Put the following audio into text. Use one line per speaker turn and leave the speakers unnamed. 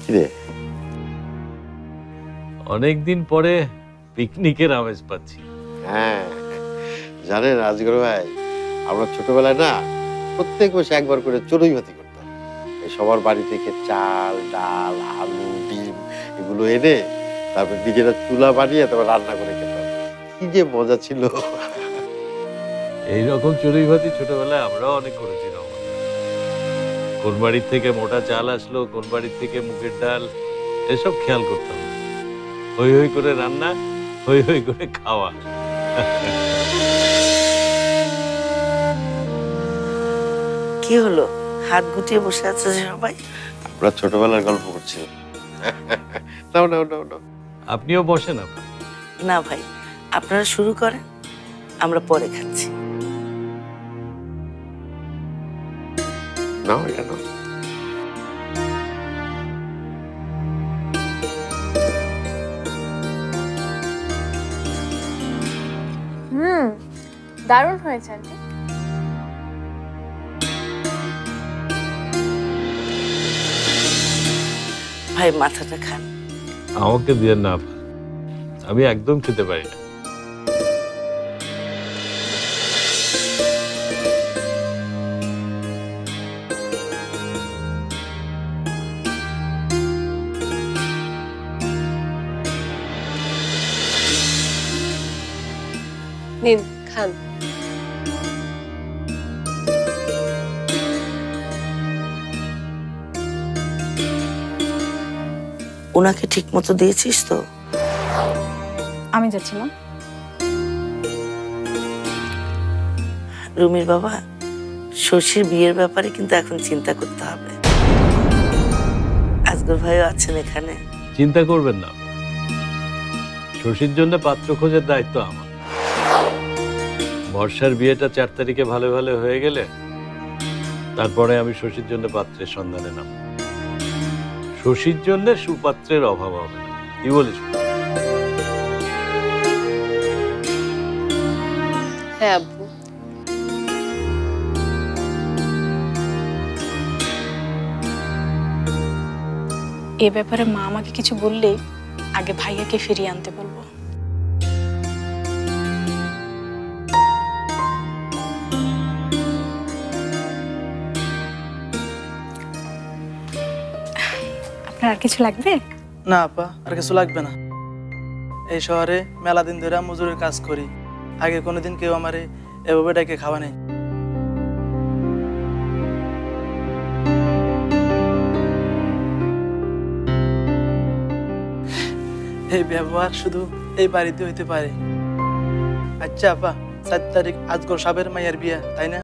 কিরে
অনেকদিন পরে পিকনিকের আমেজ পাচ্ছি।
হ্যাঁ জানেন আজগর ভাই, আমরা ছোটবেলায় না প্রত্যেক বসে একবার করে চড়ুই ভাতি করতাম। এই সবার বাড়ি থেকে চাল ডাল আলু ডিম এগুলো এনে তারপর নিজেরা চুলা বানিয়ে তারপর রান্না করে খেতাম। কি যে মজা ছিল।
এইরকম চড়ুই ভাতি ছোটবেলায় আমরাও অনেক করেছি। কোন বাড়ির থেকে মোটা চাল আসলো, কোন বাড়ির থেকে মুগের ডাল, এসব খেয়াল করতাম। হই হই করে রান্না, হই হই করে খাওয়া।
কি হলো, হাত গুটিয়ে বসে আছে সবাই?
আমরা ছোটবেলার গল্প করছিলাম। নাও নাও নাও নাও।
আপনিও বসেন।
না ভাই, আপনারা শুরু করেন, আমরা পরে খাচ্ছি।
নাও এটা নাও।
দারুণ হয়েছে আন্টি।
ভাই মাথাটা খান।
আমাকে দিয়ে না, আমি একদম খেতে পারি না।
নিন খান।
ওনাকে ঠিক মতো দিয়েছিস তো?
আমি যাচ্ছি মা।
রুমির বাবা, শশীর বিয়ের ব্যাপারে কিন্তু এখন চিন্তা করতে হবে। আজগর ভাইও আছেন এখানে।
চিন্তা করবেন না, শশীর জন্য পাত্র খোঁজার দায়িত্ব আমার। বর্ষার বিয়েটা 4 তারিখে ভালো ভালো হয়ে গেলে তারপরে আমি শশীর জন্য পাত্রের সন্ধানে নাম। শশীর জন্য সুপাত্রের অভাব হবে না, কি বলিস?
হ্যাঁ আব্বু।
এ ব্যাপারে মা আমাকে কিছু বললেই আগে ভাইয়াকে ফিরিয়ে আনতে বলবো। আপনার আর কিছু লাগবে?
না আপা, আর কিছু লাগবে না। এই শহরে মেলা দিন ধরে মজুরের কাজ করি, আগে কোনোদিন কেউ আমারে এভাবে ডেকে খাওয়া নেই। এই ব্যবহার শুধু এই বাড়িতে হইতে পারে। আচ্ছা আপা, 4 তারিখ আজগর সাহেবের মায়ের বিয়া, তাই না?